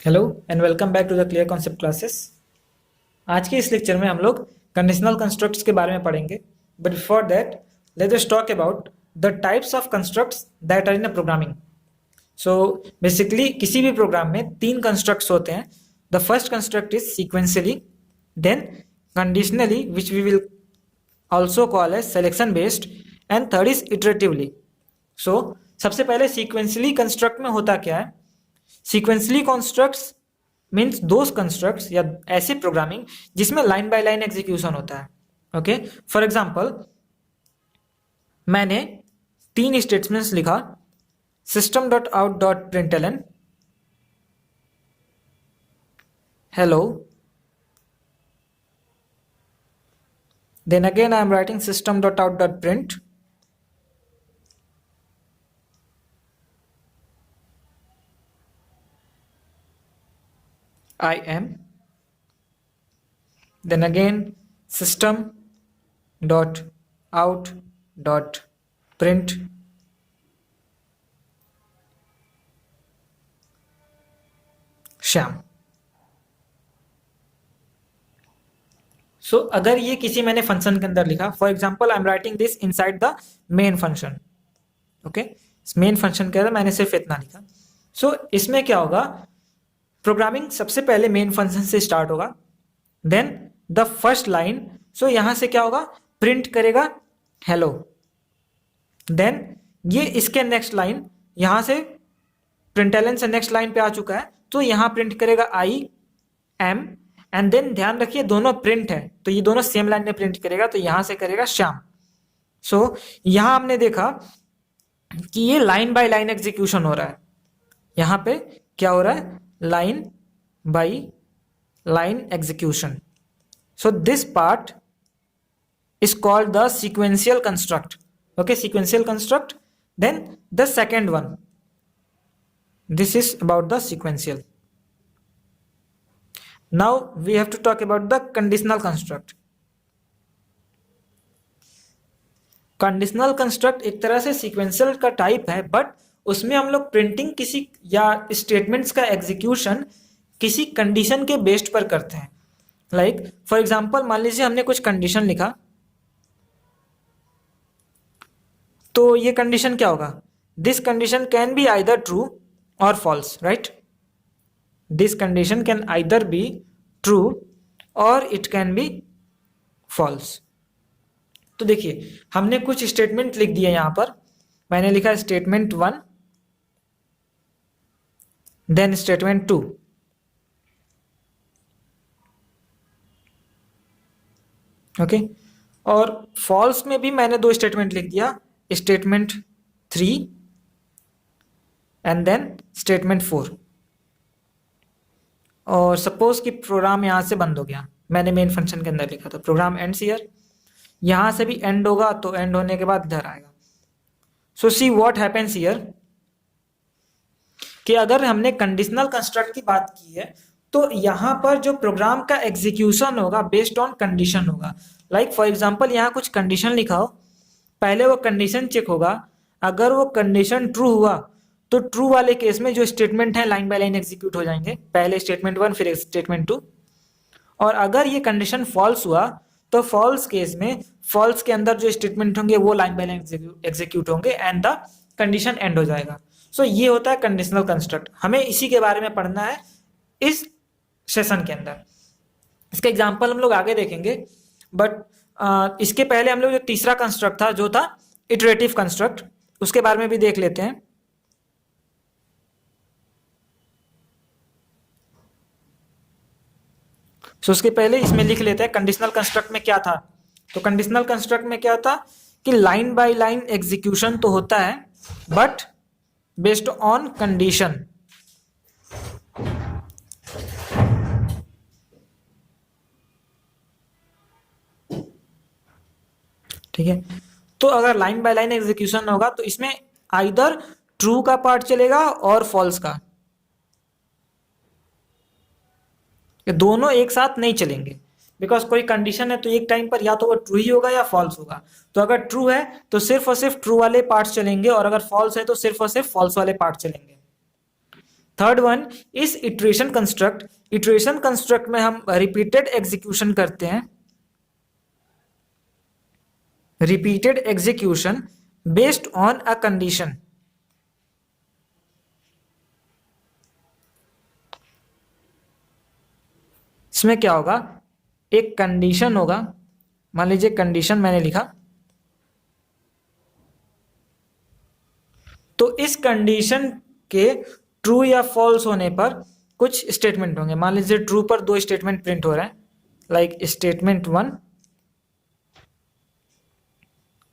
Hello and welcome back to the clear concept classes. आज के इस लेक्चर में हम लोग कंडीशनल कंस्ट्रक्ट्स के बारे में पढ़ेंगे। But before that let us talk about the types of constructs that are in a programming. So basically किसी भी प्रोग्राम में तीन कंस्ट्रक्ट्स होते हैं। The first construct is sequentially, then conditionally which we will also call as selection based, and third is iteratively. So सबसे पहले sequentially construct में होता क्या है। Sequentially constructs means those constructs या ऐसे प्रोग्रामिंग जिसमें लाइन बाय लाइन एग्जीक्यूशन होता है। ओके, फॉर एग्जांपल मैंने तीन स्टेटमेंट्स लिखा, system dot out dot println hello, then again I am writing system dot out dot print I am, then again system dot out dot print Shyam. So अगर ये किसी मैंने function के अंदर लिखा, for example I am writing this inside the main function. Okay, main function के अंदर मैंने सिर्फ इतना लिखा। सो इसमें क्या होगा, प्रोग्रामिंग सबसे पहले मेन फंक्शन से स्टार्ट होगा, देन द फर्स्ट लाइन, सो यहां से क्या होगा, प्रिंट करेगा हेलो, देन ये इसके नेक्स्ट लाइन, यहां से प्रिंटलन से नेक्स्ट लाइन पे आ चुका है तो यहां प्रिंट करेगा आई एम, एंड देन ध्यान रखिए दोनों प्रिंट है तो ये दोनों सेम लाइन में प्रिंट करेगा तो यहां से करेगा श्याम। सो यहां हमने देखा कि ये लाइन बाय लाइन एग्जीक्यूशन हो रहा है। यहां पे क्या हो रहा है, line by line execution. So this part is called the sequential construct. Okay, sequential construct. Then the second one, this is about the sequential. Now we have to talk about the conditional construct. Conditional construct एक तरह से sequential का type है, but उसमें हम लोग printing किसी या स्टेटमेंट्स का एग्जीक्यूशन किसी कंडीशन के बेस्ड पर करते हैं। लाइक फॉर एग्जांपल मान लीजिए हमने कुछ कंडीशन लिखा, तो ये कंडीशन क्या होगा, this condition can be either true और false, right. This condition can either be true और इट कैन बी फॉल्स। तो देखिए हमने कुछ स्टेटमेंट लिख दिए, यहां पर मैंने लिखा स्टेटमेंट 1, देन स्टेटमेंट 2, ओके, और फॉल्स में भी मैंने दो स्टेटमेंट लिख दिया, स्टेटमेंट 3 एंड देन स्टेटमेंट 4। और सपोज कि प्रोग्राम यहां से बंद हो गया, मैंने मेन फंक्शन के अंदर लिखा था प्रोग्राम एंड्स हियर, यहां से भी एंड होगा तो एंड होने के बाद इधर आएगा। सो सी व्हाट हैपेंस हियर कि अगर हमने कंडीशनल कंस्ट्रक्ट की बात की है तो यहां पर जो प्रोग्राम का एग्जीक्यूशन होगा बेस्ड ऑन कंडीशन होगा। लाइक फॉर एग्जांपल यहां कुछ कंडीशन लिखा हो, पहले वो कंडीशन चेक होगा, अगर वो कंडीशन ट्रू हुआ तो ट्रू वाले केस में जो स्टेटमेंट है लाइन बाय लाइन एग्जीक्यूट हो जाएंगे, पहले स्टेटमेंट 1 फिर स्टेटमेंट 2। और अगर ये कंडीशन फॉल्स हुआ तो फॉल्स केस में फॉल्स के अंदर जो स्टेटमेंट होंगे वो लाइन बाय लाइन एग्जीक्यूट होंगे एंड द कंडीशन एंड हो जाएगा। सो ये होता है कंडीशनल कंस्ट्रक्ट। हमें इसी के बारे में पढ़ना है इस सेशन के अंदर। इसका एग्जांपल हम लोग आगे देखेंगे, बट इसके पहले हम लोग जो तीसरा कंस्ट्रक्ट था जो था इटरेटिव कंस्ट्रक्ट, उसके बारे में भी देख लेते हैं। सो उसके पहले इसमें लिख लेते हैं कंडीशनल कंस्ट्रक्ट में क्या था। तो कंडीशनल कंस्ट्रक्ट में क्या था कि लाइन बाय लाइन एग्जीक्यूशन तो होता है बट बेस्ड ऑन कंडीशन। ठीक है, तो अगर लाइन बाय लाइन एग्जीक्यूशन होगा तो इसमें आइदर ट्रू का पार्ट चलेगा और फॉल्स का, ये दोनों एक साथ नहीं चलेंगे। बिकॉज कोई कंडीशन है तो एक टाइम पर या तो वो ट्रू ही होगा या फॉल्स होगा। तो अगर ट्रू है तो सिर्फ और सिर्फ ट्रू वाले पार्ट्स चलेंगे और अगर फॉल्स है तो सिर्फ और सिर्फ फॉल्स वाले पार्ट चलेंगे। थर्ड वन इस इटरेशन कंस्ट्रक्ट। इटरेशन कंस्ट्रक्ट में हम रिपीटेड एग्जीक्यूशन करते हैं, repeated execution based on a condition. इसमें क्या होगा, एक कंडीशन होगा, मान लीजिए कंडीशन मैंने लिखा, तो इस कंडीशन के ट्रू या फॉल्स होने पर कुछ स्टेटमेंट होंगे। मान लीजिए ट्रू पर 2 स्टेटमेंट प्रिंट हो रहे हैं, लाइक स्टेटमेंट 1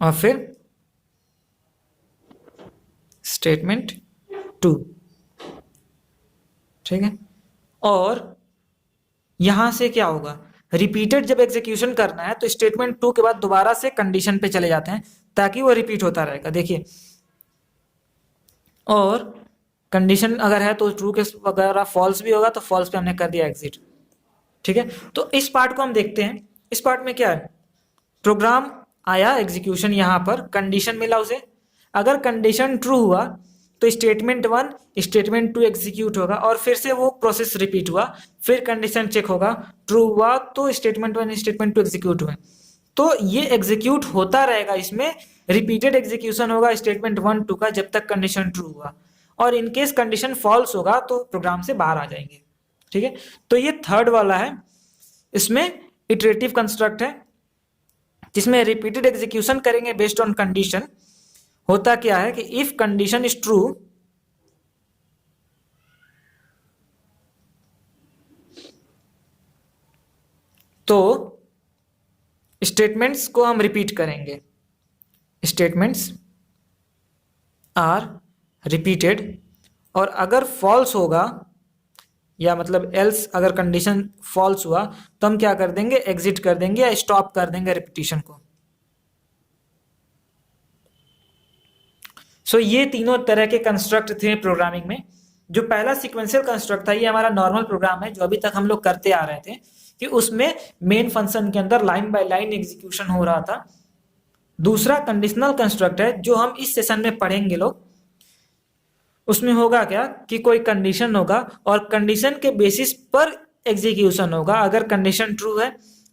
और फिर स्टेटमेंट 2, ठीक है। और यहां से क्या होगा, रिपीटेड जब एग्जीक्यूशन करना है तो स्टेटमेंट 2 के बाद दोबारा से कंडीशन पे चले जाते हैं ताकि वो रिपीट होता रहेगा, देखिए। और कंडीशन अगर है तो ट्रू के वगैरह फॉल्स भी होगा तो फॉल्स पे हमने कर दिया एग्जिट, ठीक है। तो इस पार्ट को हम देखते हैं। इस पार्ट में क्या है, प्रोग्राम आया एग्जीक्यूशन, यहां पर कंडीशन मिला उसे, अगर कंडीशन ट्रू हुआ तो स्टेटमेंट 1 स्टेटमेंट 2 एग्जीक्यूट होगा और फिर से वो प्रोसेस रिपीट हुआ, फिर कंडीशन चेक होगा, ट्रू हुआ तो स्टेटमेंट 1 स्टेटमेंट 2 एग्जीक्यूट हुए। तो ये एग्जीक्यूट होता रहेगा, इसमें रिपीटेड एग्जीक्यूशन होगा स्टेटमेंट 1 2 का जब तक कंडीशन ट्रू हुआ, और इनकेस कंडीशन फॉल्स होगा तो प्रोग्राम से बाहर आ जाएंगे, ठीक है। तो ये थर्ड वाला है, इसमें इटरेटिव कंस्ट्रक्ट है जिसमें रिपीटेड एग्जीक्यूशन करेंगे बेस्ड ऑन कंडीशन। होता क्या है कि इफ कंडीशन इज ट्रू तो स्टेटमेंट्स को हम रिपीट करेंगे, स्टेटमेंट्स आर रिपीटेड। और अगर फॉल्स होगा या मतलब एल्स अगर कंडीशन फॉल्स हुआ तो हम क्या कर देंगे, एग्जिट कर देंगे या स्टॉप कर देंगे रिपीटिशन को। सो ये तीनों तरह के कंस्ट्रक्ट थे प्रोग्रामिंग में। जो पहला सीक्वेंशियल कंस्ट्रक्ट था ये हमारा नॉर्मल प्रोग्राम है जो अभी तक हम लोग करते आ रहे थे, कि उसमें मेन फंक्शन के अंदर लाइन बाय लाइन एग्जीक्यूशन हो रहा था। दूसरा कंडीशनल कंस्ट्रक्ट है जो हम इस सेशन में पढ़ेंगे लोग। उसमें होगा क्या कि कोई कंडीशन होगा और कंडीशन के बेसिस पर एग्जीक्यूशन होगा। अगर कंडीशन ट्रू है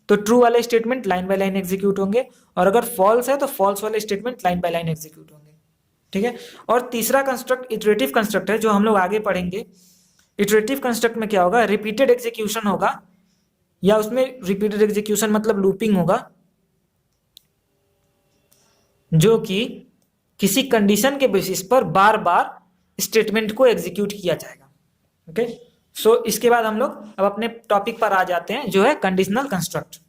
तो ट्रू वाले statement line by line execute होंगे, और अगर फॉल्स है तो फॉल्स वाले statement line by line execute होंगे, ठीक है। और तीसरा कंस्ट्रक्ट इटरेटिव कंस्ट्रक्ट है जो हम लोग आगे पढ़ेंगे। इटरेटिव कंस्ट्रक्ट में क्या होगा, रिपीटेड एग्जीक्यूशन होगा, या उसमें रिपीटेड एग्जीक्यूशन मतलब लूपिंग होगा, जो कि किसी कंडीशन के बेसिस पर बार बार स्टेटमेंट को एग्जीक्यूट किया जाएगा, ओके। सो इसके बाद हम लोग अब अपने टॉपिक पर आ जाते हैं जो है कंडीशनल कंस्ट्रक्ट।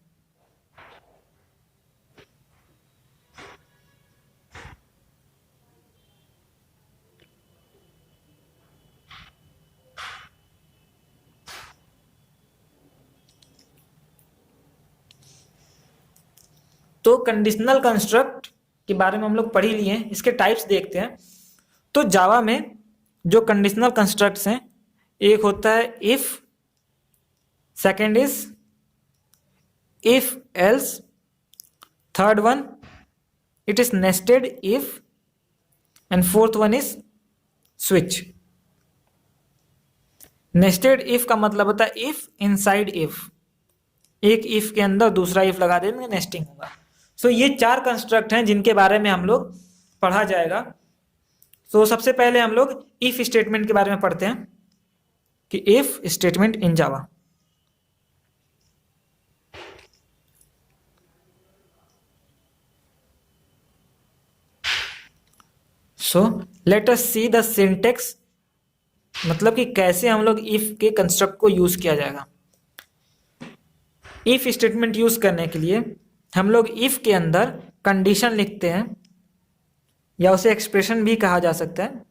तो कंडीशनल कंस्ट्रक्ट के बारे में हम लोग पढ़ ही लिए हैं, इसके टाइप्स देखते हैं। तो जावा में जो कंडीशनल कंस्ट्रक्ट्स हैं, एक होता है if, second is if else, third one it is nested if, and fourth one is switch. Nested if का मतलब होता है इफ इनसाइड इफ, एक इफ के अंदर दूसरा इफ लगा देंगे, नेस्टिंग होगा। सो ये 4 कंस्ट्रक्ट हैं जिनके बारे में हम लोग पढ़ा जाएगा। सो सबसे पहले हम लोग इफ स्टेटमेंट के बारे में पढ़ते हैं कि if statement in Java. So let us see the syntax, मतलब कि कैसे हम लोग इफ के कंस्ट्रक्ट को यूज किया जाएगा। इफ स्टेटमेंट यूज करने के लिए हम लोग इफ के अंदर कंडीशन लिखते हैं, या उसे एक्सप्रेशन भी कहा जा सकता है,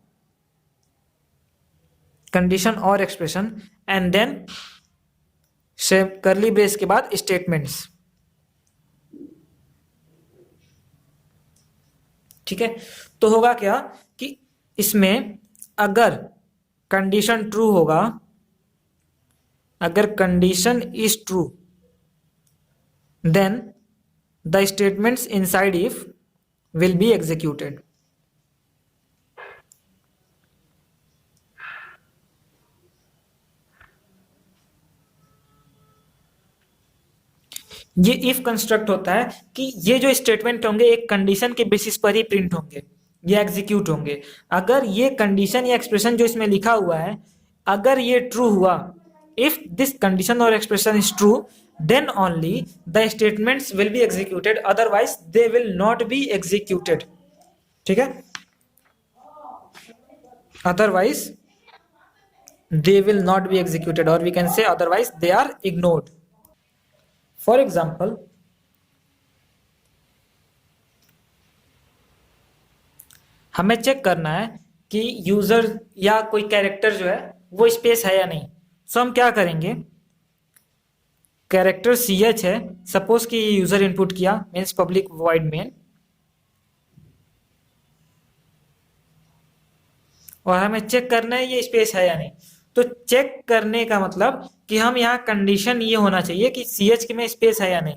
कंडीशन और एक्सप्रेशन, एंड देन से करली ब्रेस के बाद स्टेटमेंट्स, ठीक है। तो होगा क्या कि इसमें अगर कंडीशन ट्रू होगा, अगर condition is true, then the statements inside if will be executed. ये इफ कंस्ट्रक्ट होता है कि ये जो स्टेटमेंट होंगे एक कंडीशन के बेसिस पर ही प्रिंट होंगे, ये एग्जीक्यूट होंगे। अगर ये कंडीशन या एक्सप्रेशन जो इसमें लिखा हुआ है अगर ये ट्रू हुआ, इफ दिस कंडीशन और expression is true then only the statements will be executed, otherwise they will not be executed। ठीक है, otherwise they will not be executed, or we can say otherwise they are ignored। for example, हमें check करना है कि user या कोई character जो है वो स्पेस है या नहीं। सो हम क्या करेंगे, कैरेक्टर ch है, सपोज कि यूजर इनपुट किया, मीन्स पब्लिक वॉइड मेन, और हमें चेक करना है ये स्पेस है या नहीं। तो चेक करने का मतलब कि हम यहाँ कंडीशन ये होना चाहिए कि ch में स्पेस है या नहीं।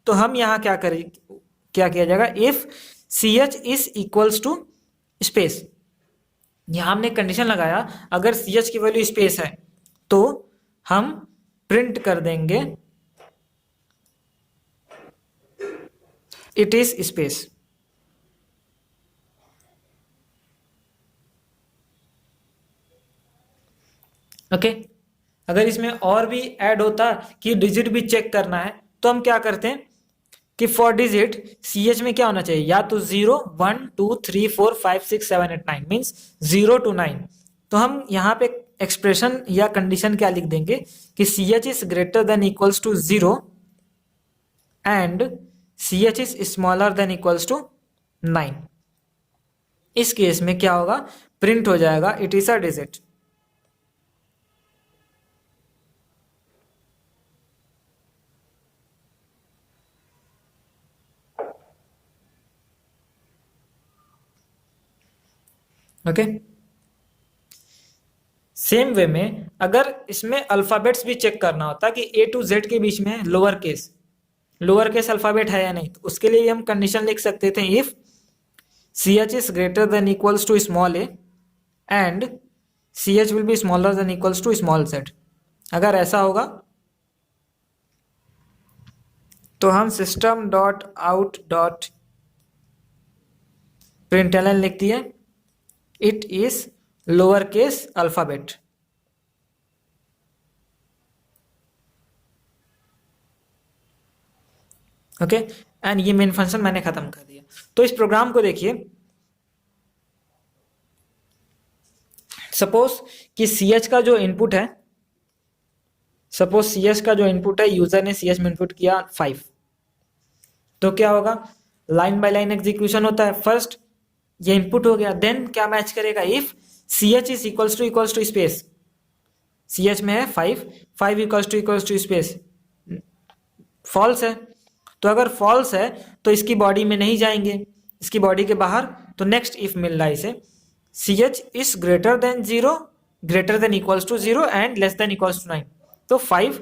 तो हम यहाँ क्या करें, क्या किया जाएगा, if ch is equals to space, यहाँ हमने कंडीशन लगाया अगर ch की वैल्यू स्पेस है तो हम प्रिंट कर देंगे इट इज स्पेस। ओके, अगर इसमें और भी ऐड होता कि डिजिट भी चेक करना है तो हम क्या करते हैं कि फॉर डिजिट ch में क्या होना चाहिए, या तो 0 1 2 3 4 5 6 7 8 9, मीन्स 0 to 9। तो हम यहाँ पे एक्सप्रेशन या कंडीशन क्या लिख देंगे कि ch is greater than equals to 0 and ch is smaller than equals to 9। इस केस में क्या होगा, प्रिंट हो जाएगा it is a digit. Okay, same way में अगर इसमें अल्फाबेट्स भी चेक करना होता कि A to Z के बीच में लोअर केस अल्फाबेट है या नहीं, तो उसके लिए हम कंडीशन लिख सकते थे if ch is greater than equals to small a and ch will be smaller than equals to small z। अगर ऐसा होगा तो हम system dot out dot println लिख दिए it is lower case alphabet. Okay, and ये main function मैंने खत्म कर दिया। तो इस प्रोग्राम को देखिए, सपोज कि ch का जो इनपुट है, सपोज ch का जो इनपुट है यूजर ने ch में इनपुट किया 5, तो क्या होगा, लाइन बाय लाइन एग्जीक्यूशन होता है। फर्स्ट ये इनपुट हो गया, देन क्या मैच करेगा, if ch is equals to space, ch में है 5 इक्वल्स टू स्पेस, फॉल्स है। तो अगर फॉल्स है तो इसकी बॉडी में नहीं जाएंगे, इसकी बॉडी के बाहर। तो नेक्स्ट इफ मिल रहा है इसे ch is greater than 0 greater than equals to 0 and less than equals to 9। तो 5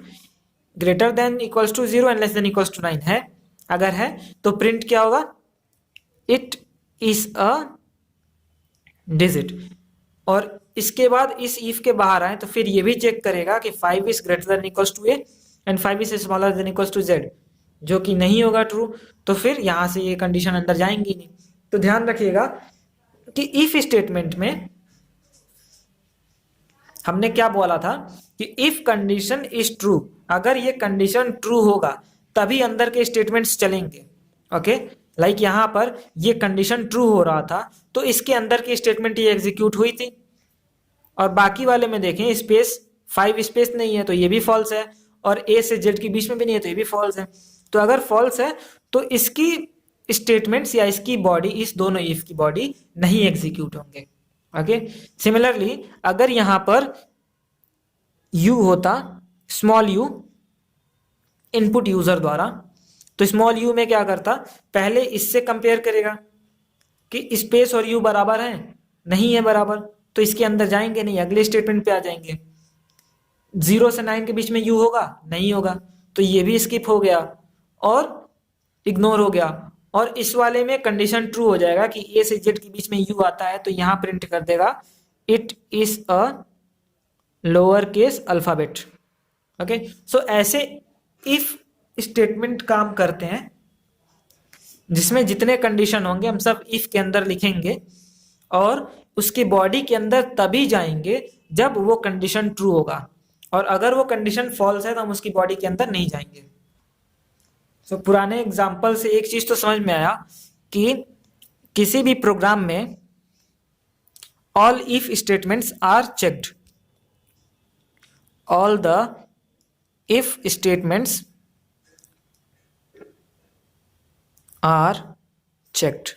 greater than equals to 0 and less than equals to 9 है। अगर है तो प्रिंट क्या होगा, इट इज अ डिजिट। और इसके बाद इस इफ के बाहर आए तो फिर ये भी चेक करेगा कि 5 is greater than equals to a and 5 is smaller than equals to z, जो कि नहीं होगा ट्रू। तो फिर यहां से ये कंडीशन अंदर जाएंगी नहीं। तो ध्यान रखिएगा कि इफ स्टेटमेंट में हमने क्या बोला था कि इफ कंडीशन इज ट्रू, अगर ये कंडीशन ट्रू होगा तभी अंदर के स्टेटमेंट्स चलेंगे। ओके, लाइक यहां पर ये कंडीशन ट्रू हो रहा था तो इसके अंदर की स्टेटमेंट ये एग्जीक्यूट हुई थी, और बाकी वाले में देखें स्पेस 5 स्पेस नहीं है तो ये भी फॉल्स है, और a से z के बीच में भी नहीं है तो ये भी फॉल्स है। तो अगर फॉल्स है तो इसकी स्टेटमेंट्स या इसकी बॉडी, इस दोनों इफ की बॉडी नहीं एग्जीक्यूट होंगे। ओके, सिमिलरली अगर यहां पर u होता, स्मॉल u इनपुट यूजर द्वारा, तो स्मॉल u में क्या करता, पहले इससे कंपेयर करेगा कि स्पेस और u बराबर है, नहीं है बराबर, तो इसके अंदर जाएंगे नहीं, अगले स्टेटमेंट पे आ जाएंगे। 0 से 9 के बीच में u होगा, नहीं होगा, तो ये भी स्किप हो गया और इग्नोर हो गया। और इस वाले में कंडीशन ट्रू हो जाएगा कि a से z के बीच में u आता है, तो यहां प्रिंट कर देगा it is a lower case alphabet. Okay, so ऐसे इफ स्टेटमेंट काम करते हैं जिसमें जितने कंडीशन होंगे हम सब इफ के अंदर लिखेंगे और उसकी बॉडी के अंदर तभी जाएंगे जब वो कंडीशन ट्रू होगा, और अगर वो कंडीशन फॉल्स है तो हम उसकी बॉडी के अंदर नहीं जाएंगे। सो पुराने एग्जाम्पल से एक चीज तो समझ में आया कि किसी भी प्रोग्राम में all if statements are checked, all the if statements are checked.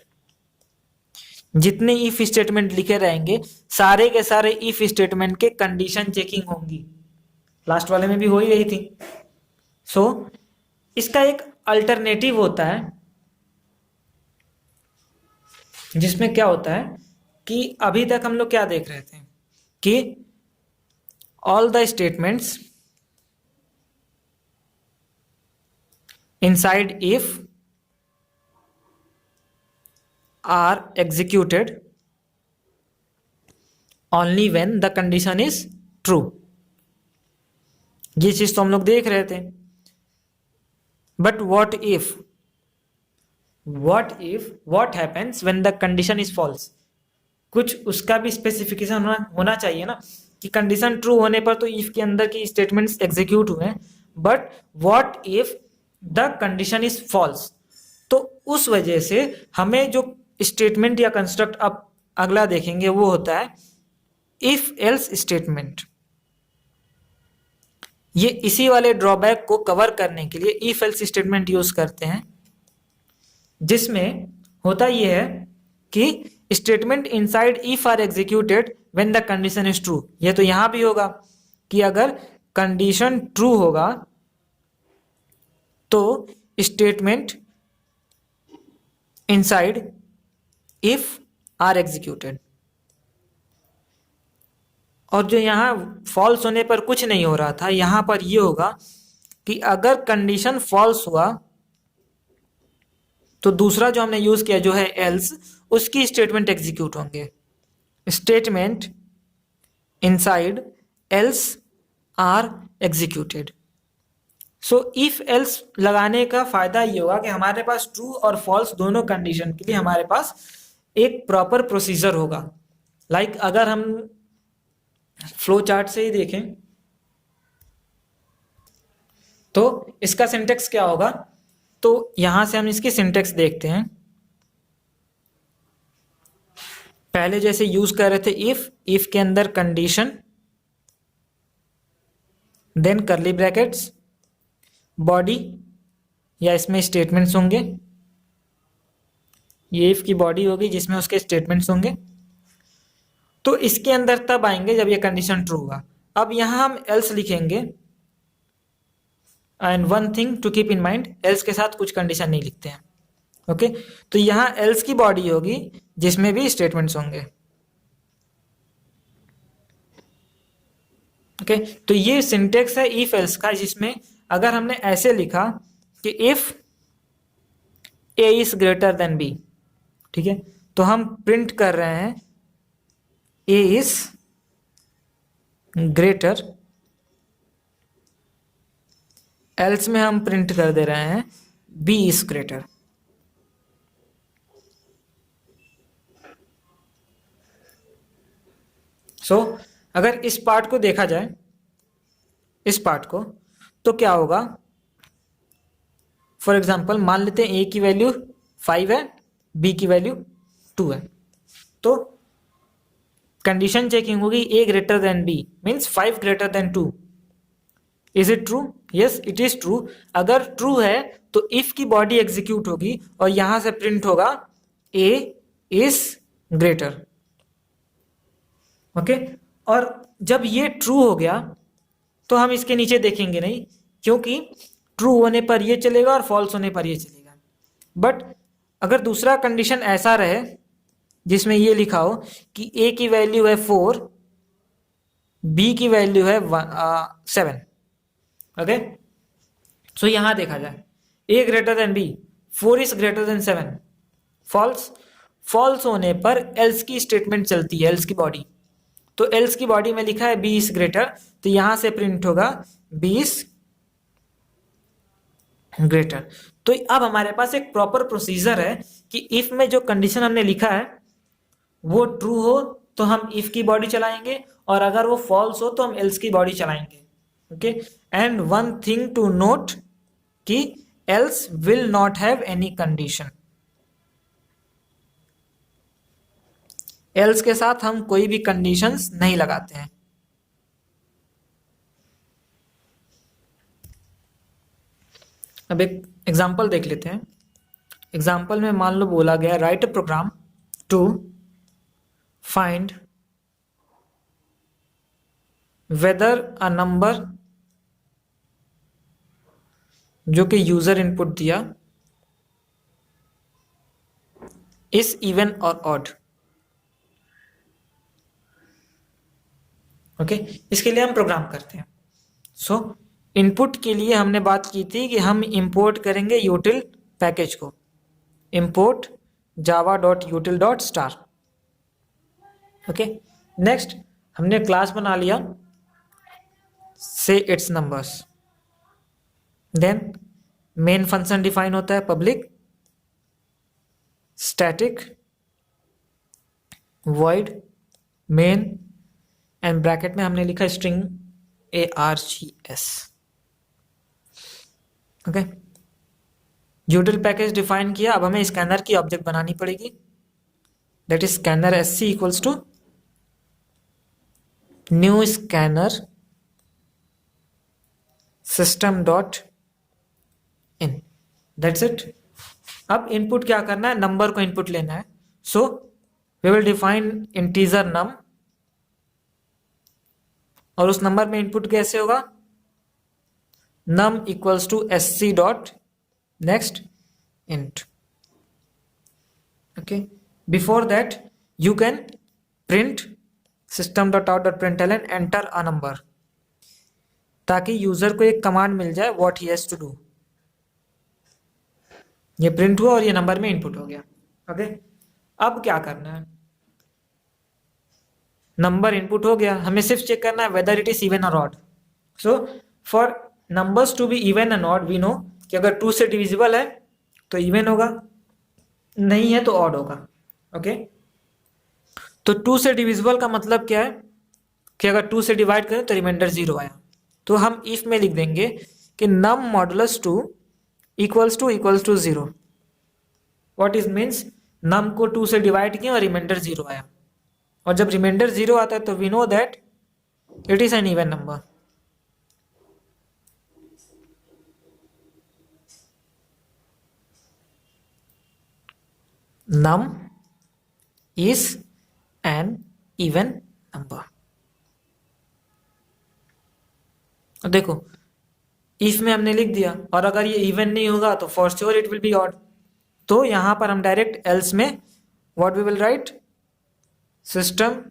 जितने इफ स्टेटमेंट लिखे रहेंगे सारे के सारे इफ स्टेटमेंट के कंडीशन चेकिंग होंगी। लास्ट वाले में भी हो ही रही थी। सो इसका एक अल्टरनेटिव होता है जिसमें क्या होता है कि अभी तक हम लोग क्या देख रहे थे कि all the statements inside if are executed only when the condition is true। ये चीज तो हम लोग देख रहे थे। But what if what happens when the condition is false? कुछ उसका भी स्पेसिफिकेशन होना चाहिए ना कि कंडीशन ट्रू होने पर तो इफ के अंदर की स्टेटमेंट्स एग्जीक्यूट हुए, but what if the condition is false. तो उस वजह से हमें जो स्टेटमेंट या कंस्ट्रक्ट अब अगला देखेंगे वो होता है इफ एल्स स्टेटमेंट। ये इसी वाले ड्रॉबैक को कवर करने के लिए इफ एल्स स्टेटमेंट यूज करते हैं, जिसमें होता यह है कि statement inside if are executed when the condition is true. ये तो यहां भी होगा कि अगर कंडीशन ट्रू होगा तो statement inside if are executed. और जो यहां फॉल्स होने पर कुछ नहीं हो रहा था, यहां पर यह होगा कि अगर कंडीशन फॉल्स हुआ तो दूसरा जो हमने यूज किया जो है एल्स, उसकी स्टेटमेंट एग्जीक्यूट होंगे। Statement inside else are executed. So if else लगाने का फायदा ये होगा कि हमारे पास ट्रू और फॉल्स दोनों कंडीशन के लिए हमारे पास एक प्रॉपर प्रोसीजर होगा। लाइक अगर हम फ्लो चार्ट से ही देखें तो इसका सिंटेक्स क्या होगा, तो यहां से हम इसकी सिंटेक्स देखते हैं। पहले जैसे यूज कर रहे थे इफ के अंदर condition, then curly brackets, body या इसमें स्टेटमेंट्स होंगे। ये इफ की बॉडी होगी जिसमें उसके स्टेटमेंट्स होंगे। तो इसके अंदर तब आएंगे जब ये कंडीशन ट्रू होगा। अब यहां हम एल्स लिखेंगे, and one thing to keep in mind, else के साथ कुछ कंडीशन नहीं लिखते हैं। ओके, तो यहां एल्स की बॉडी होगी जिसमें भी स्टेटमेंट्स होंगे। ओके, तो ये सिंटेक्स है इफ एल्स का, जिसमें अगर हमने ऐसे लिखा कि if A is greater than B, ठीक है, तो हम प्रिंट कर रहे हैं ए इज ग्रेटर, एल्स में हम प्रिंट कर दे रहे हैं बी इज ग्रेटर। सो अगर इस पार्ट को देखा जाए, इस पार्ट को, तो क्या होगा, फॉर एग्जाम्पल मान लेते हैं ए की वैल्यू 5 है, बी की वैल्यू 2 है, तो कंडीशन चेकिंग होगी A greater than B means 5 greater than 2। Is it true? Yes it is true. अगर ट्रू है तो इफ की बॉडी एग्जीक्यूट होगी और यहां से प्रिंट होगा ए इज ग्रेटर। ओके, और जब ये ट्रू हो गया तो हम इसके नीचे देखेंगे नहीं, क्योंकि ट्रू होने पर ये चलेगा और फॉल्स होने पर ये चलेगा। बट अगर दूसरा कंडीशन ऐसा रहे जिसमें ये लिखा हो कि ए की वैल्यू है 4, बी की वैल्यू है 7, ओके, सो यहां देखा जाए A greater than B, 4 is greater than 7, false. False होने पर एल्स की स्टेटमेंट चलती है, एल्स की बॉडी। तो एल्स की बॉडी में लिखा है बी इज ग्रेटर, तो यहां से प्रिंट होगा बी इज ग्रेटर। तो अब हमारे पास एक प्रॉपर प्रोसीजर है कि इफ में जो कंडीशन हमने लिखा है वो ट्रू हो तो हम इफ की बॉडी चलाएंगे, और अगर वो फॉल्स हो तो हम एल्स की बॉडी चलाएंगे। Okay, and one thing to note कि else will not have any condition. Else के साथ हम कोई भी कंडीशंस नहीं लगाते हैं। अब एक एग्जांपल देख लेते हैं। एग्जांपल में मान लो बोला गया write a program to find whether a number जो कि यूजर इनपुट दिया इज इवन और ऑड। ओके, इसके लिए हम प्रोग्राम करते हैं। सो इनपुट के लिए हमने बात की थी कि हम इंपोर्ट करेंगे यूटिल पैकेज को, इंपोर्ट java.util.star। ओके, नेक्स्ट हमने क्लास बना लिया से it's numbers. Then main function define होता है public static void main and bracket में हमने लिखा string args। Okay, util package define किया। अब हमें स्कैनर की ऑब्जेक्ट बनानी पड़ेगी, that is scanner sc equals to new scanner system dot in, that's it. अब इनपुट क्या करना है, नंबर को इनपुट लेना है। सो we will define integer num, और उस नंबर में इनपुट कैसे होगा, num equals to sc dot next int। okay, before that you can print system.out.println enter a number, ताकि यूजर को एक कमांड मिल जाए what he has to do। ये प्रिंट हुआ और ये नंबर में इनपुट हो गया। ओके, अब क्या करना है, नंबर इनपुट हो गया, हमें सिर्फ चेक करना है वेदर इट इज इवन और odd. So for numbers to be even and odd we know कि अगर 2 से डिविजिबल है तो इवन होगा, नहीं है तो ऑड होगा। ओके, तो 2 से डिविजिबल का मतलब क्या है कि अगर 2 से डिवाइड करें तो रिमाइंडर 0 आया, तो हम इफ में लिख देंगे कि num modulus 2 equals to 0। What is means, num को 2 से डिवाइड किया और रिमाइंडर 0 आया, और जब रिमाइंडर 0 आता है तो we know that it is an even number. num is an even number। देखो इफ में हमने लिख दिया, और अगर ये इवन नहीं होगा तो for sure it will be odd. तो यहां पर हम डायरेक्ट एल्स में what we will write, system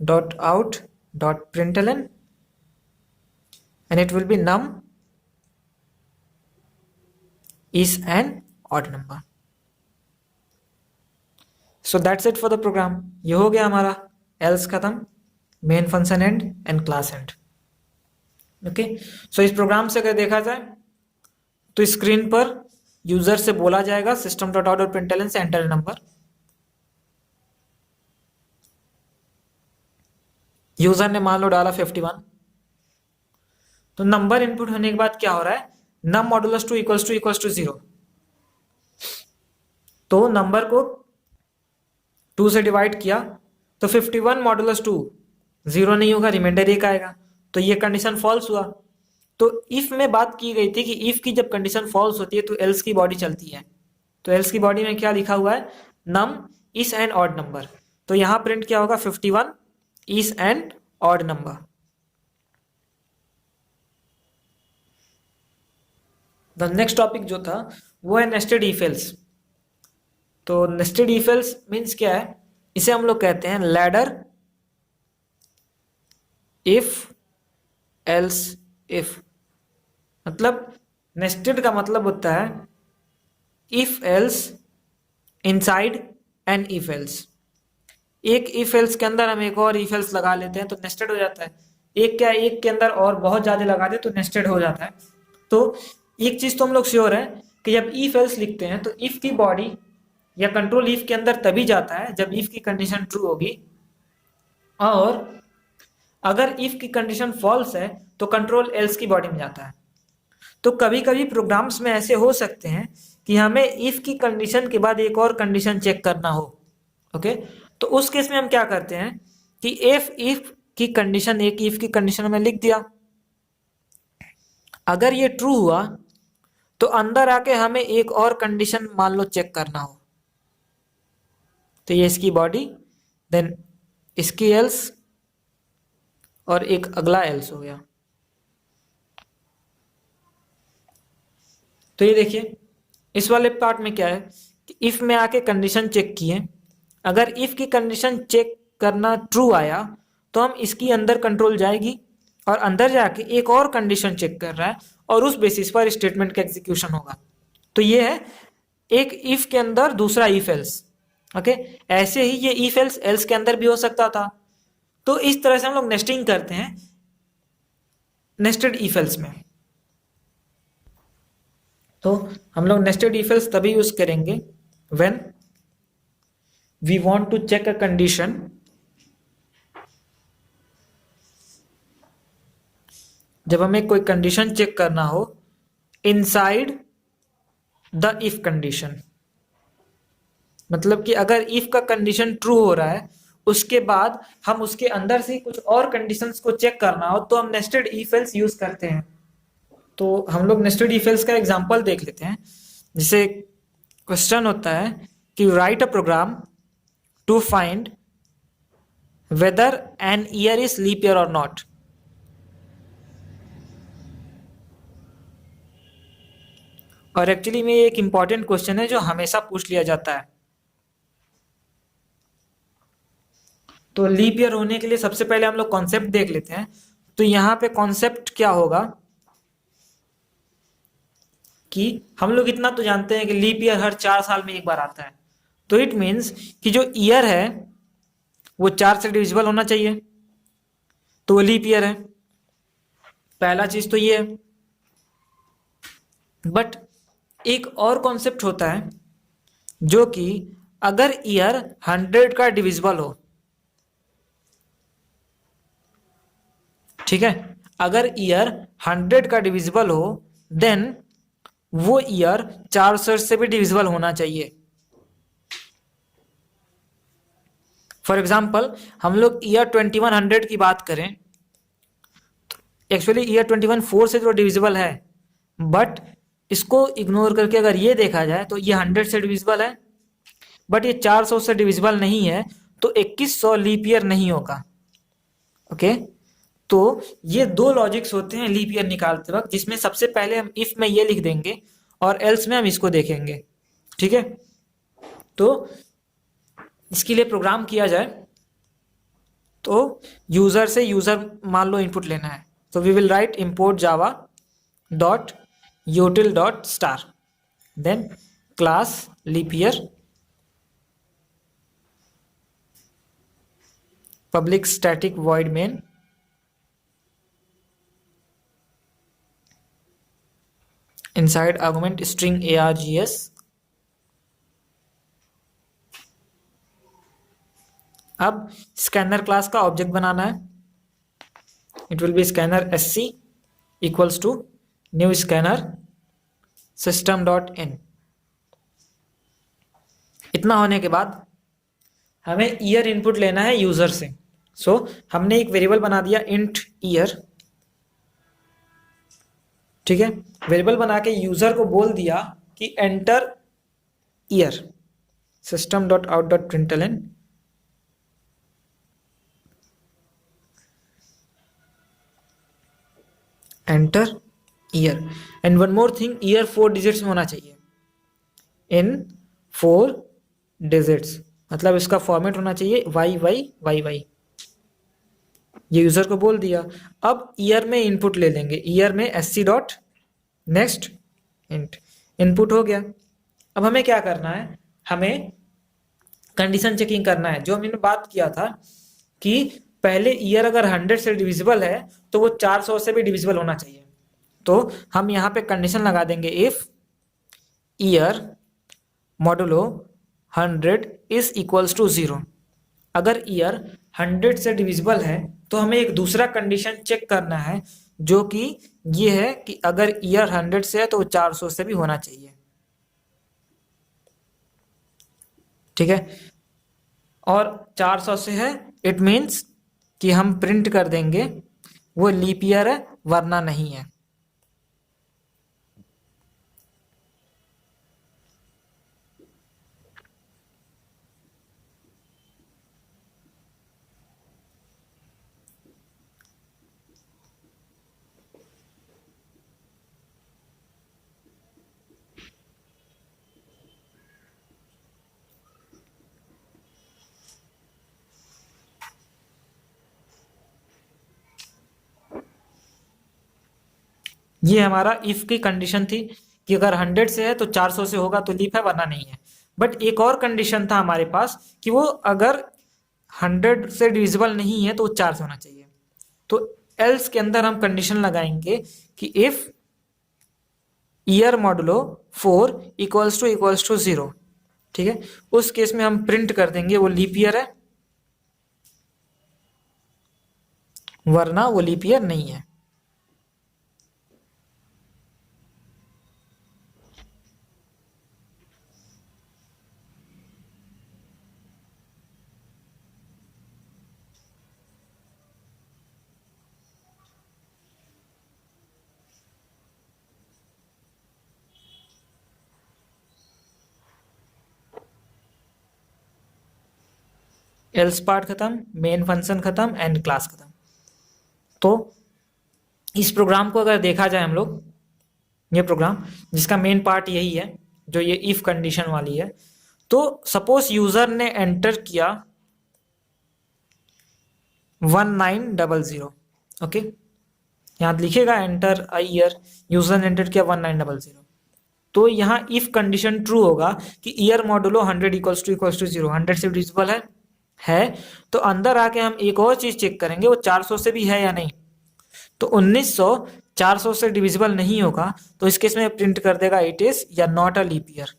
dot out dot println and it will be num is an odd number. So that's it for the program. ये हो गया हमारा else खत्म, main function end end class end. Okay, so इस program से अगर देखा जाए तो स्क्रीन पर यूजर से बोला जाएगा system dot out dot println से एंटर नंबर। यूजर ने मान लो डाला 51, तो नंबर इनपुट होने के बाद क्या हो रहा है, नम मॉडुलस 2 इक्वल्स टू 0। तो नंबर को 2 से डिवाइड किया तो 51 मॉडुलस 2 0 नहीं होगा, रिमाइंडर 1 आएगा, तो ये कंडीशन फॉल्स हुआ। तो इफ में बात की गई थी कि इफ की जब कंडीशन फॉल्स होती है तो एल्स की बॉडी चलती है। तो एल्स की बॉडी में क्या लिखा हुआ है, num is an odd number. तो यहां प्रिंट क्या होगा, 51 is an odd number. The next topic जो था वो है नेस्टेड इफ एल्स। तो नेस्टेड इफ एल्स मीन्स क्या है, इसे हम लोग कहते हैं लैडर इफ एल्स इफ। मतलब नेस्टेड का मतलब होता है if else inside an if else. एक इफ एल्स के अंदर हम एक और इफ एल्स लगा लेते हैं तो नेस्टेड हो जाता है। एक क्या, एक के अंदर और बहुत ज्यादा लगा दे तो नेस्टेड हो जाता है। तो एक चीज तो हम लोग श्योर है कि जब इफ एल्स लिखते हैं तो इफ की बॉडी या कंट्रोल इफ के अंदर तभी जाता है जब इफ की कंडीशन ट्रू होगी, और अगर इफ की कंडीशन फॉल्स है तो कंट्रोल एल्स की बॉडी में जाता है। तो कभी कभी प्रोग्राम्स में ऐसे हो सकते हैं कि हमें इफ की कंडीशन के बाद एक और कंडीशन चेक करना हो। ओके, तो उस केस में हम क्या करते हैं कि इफ की कंडीशन, एक इफ की कंडीशन में लिख दिया, अगर ये ट्रू हुआ तो अंदर आके हमें एक और कंडीशन मान लो चेक करना हो, तो ये इसकी बॉडी, देन इसकी एल्स, और एक अगला एल्स हो गया। तो ये देखिए इस वाले पार्ट में क्या है कि इफ में आके कंडीशन चेक किए, अगर इफ की कंडीशन चेक करना ट्रू आया तो हम इसकी अंदर कंट्रोल जाएगी और अंदर जाके एक और कंडीशन चेक कर रहा है और उस बेसिस पर स्टेटमेंट का एग्जीक्यूशन होगा। तो ये है एक इफ के अंदर दूसरा इफ एल्स। ओके, ऐसे ही ये इफ एल्स एल्स के अंदर भी हो सकता था। तो इस तरह से हम लोग नेस्टिंग करते हैं नेस्टेड इफ एल्स में। तो हम लोग नेस्टेड इफ एल्स तभी यूज करेंगे when we want to check a condition जब हमें कोई कंडीशन चेक करना हो इनसाइड द इफ कंडीशन। मतलब कि अगर इफ का कंडीशन ट्रू हो रहा है उसके बाद हम उसके अंदर से कुछ और कंडीशंस को चेक करना हो तो हम नेस्टेड इफ एल्स यूज करते हैं। तो हम लोग नेस्टेड इफ एल्स का एग्जांपल देख लेते हैं। जैसे क्वेश्चन होता है कि write a program to find whether an year is leap year और नॉट। और एक्चुअली में ये एक इंपॉर्टेंट क्वेश्चन है जो हमेशा पूछ लिया जाता है। तो लीप ईयर होने के लिए सबसे पहले हम लोग कॉन्सेप्ट देख लेते हैं। तो यहां पे कॉन्सेप्ट क्या होगा कि हम लोग इतना तो जानते हैं कि लीप ईयर हर 4 साल में एक बार आता है। तो इट मीन्स कि जो ईयर है वो 4 से डिविजिबल होना चाहिए, तो वो लीप ईयर है। पहला चीज तो ये है। बट एक और कॉन्सेप्ट होता है जो कि अगर ईयर 100 का डिविजिबल हो, ठीक है, अगर ईयर 100 का डिविजिबल हो देन वो ईयर 400 से भी डिविजिबल होना चाहिए। फॉर एग्जाम्पल हम लोग ईयर 2100 की बात करें, एक्चुअली ईयर 21 4 से जो डिविजिबल है, बट इसको इग्नोर करके अगर ये देखा जाए तो ये 100 से डिविजिबल है, बट ये 400 से डिविजिबल नहीं है, तो 2100 लीप ईयर नहीं होगा। ओके, तो ये दो लॉजिक्स होते हैं लीप ईयर निकालते वक्त, जिसमें सबसे पहले हम इफ में ये लिख देंगे और एल्स में हम इसको देखेंगे। ठीक है, तो इसके लिए प्रोग्राम किया जाए तो यूजर से यूजर मान लो इनपुट लेना है, तो we will write import java dot util dot star, then class leap year, public static void main, inside argument string args, अब स्कैनर क्लास का ऑब्जेक्ट बनाना है। It will be scanner sc equals to new scanner system dot in. इतना होने के बाद हमें year input लेना है यूजर से। सो हमने एक वेरिएबल बना दिया इंट ईयर। ठीक है, वेरिएबल बना के यूजर को बोल दिया कि enter year, system dot out dot println, enter year, and one more thing, year 4 digits में होना चाहिए, इन 4 डिजिट्स, मतलब इसका फॉर्मेट होना चाहिए वाई वाई वाई वाई। ये यूजर को बोल दिया। अब ईयर में इनपुट ले लेंगे, ईयर में sc dot next int, input हो गया। अब हमें क्या करना है, हमें कंडीशन चेकिंग करना है। जो हमने बात किया था कि पहले ईयर अगर 100 से डिविजिबल है तो वो 400 से भी डिविजिबल होना चाहिए। तो हम यहाँ पे कंडीशन लगा देंगे if year modulo 100 is equals to 0। अगर ईयर 100 से डिविजिबल है तो हमें एक दूसरा कंडीशन चेक करना है, जो कि ये है कि अगर ईयर 100 से है तो 400 से भी होना चाहिए। ठीक है, और 400 से है इट मीन्स कि हम प्रिंट कर देंगे वो लीप ईयर है वरना नहीं है। ये हमारा इफ की कंडीशन थी कि अगर 100 से है तो 400 से होगा तो लीप है वरना नहीं है। बट एक और कंडीशन था हमारे पास कि वो अगर 100 से डिविजिबल नहीं है तो 4 से होना चाहिए। तो एल्स के अंदर हम कंडीशन लगाएंगे कि if year modulo 4 equals to 0। ठीक है, उस केस में हम प्रिंट कर देंगे वो लीप ईयर है वरना वो लीप ईयर नहीं है। एल्स पार्ट खत्म, मेन फंक्शन खत्म एंड क्लास खत्म। तो इस प्रोग्राम को अगर देखा जाए हम लोग, ये प्रोग्राम जिसका मेन पार्ट यही है जो ये इफ कंडीशन वाली है। तो सपोज यूजर ने एंटर किया 1900। ओके, यहां लिखेगा एंटर अ ईयर, यूजर ने एंटर किया 1900। तो यहाँ इफ कंडीशन ट्रू होगा कि ईयर मॉडुलो 100 इक्वल्स टू 0, 100 से डिविजिबल है तो अंदर आके हम एक और चीज चेक करेंगे वो 400 से भी है या नहीं। तो 1900 400 से डिविजिबल नहीं होगा तो इस केस में प्रिंट कर देगा इट इज या नॉट अ लीप ईयर,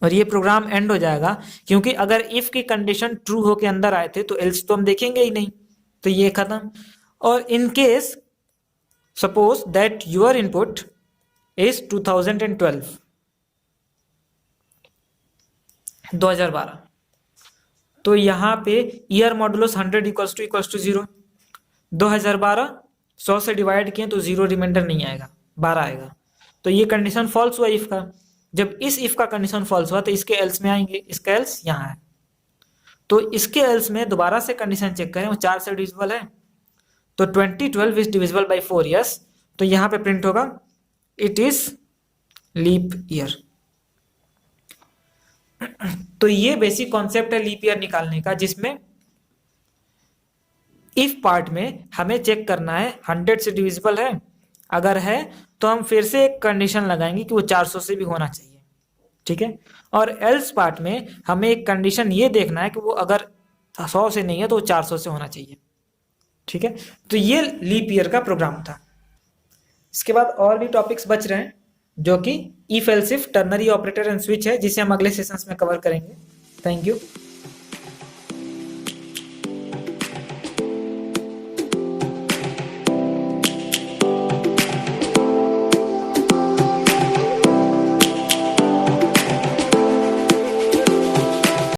और ये प्रोग्राम एंड हो जाएगा। क्योंकि अगर इफ की कंडीशन ट्रू होके अंदर आए थे तो एल्स तो हम देखेंगे ही नहीं, तो ये खत्म। और in case suppose that your input is 2012, तो यहाँ पे ईयर मॉडुलस 100 इक्वल्स टू 0। 2012 100 से डिवाइड किए तो 0 रिमाइंडर नहीं आएगा, 12 आएगा। तो ये कंडीशन फॉल्स हुआ इफ का। जब इस इफ का कंडीशन फॉल्स हुआ तो इसके एल्स में आएंगे, इसका एल्स यहाँ है। तो इसके एल्स में दोबारा से कंडीशन चेक करें वो 4 से डिविजिबल है तो 2012 इज डिविजिबल बाई 4 यस, तो यहाँ पे प्रिंट होगा इट इज लीप ईयर। तो ये बेसिक कॉन्सेप्ट है लीप ईयर निकालने का, जिसमें इफ पार्ट में हमें चेक करना है 100 से डिविजिबल है, अगर है तो हम फिर से एक कंडीशन लगाएंगे कि वो 400 से भी होना चाहिए। ठीक है, और एल्स पार्ट में हमें एक कंडीशन ये देखना है कि वो अगर 100 से नहीं है तो वो 400 से होना चाहिए। ठीक है, तो ये लीप ईयर का प्रोग्राम था। इसके बाद और भी टॉपिक्स बच रहे हैं जो कि if else if, ternary operator and switch है, जिसे हम अगले सेशंस में कवर करेंगे। Thank you.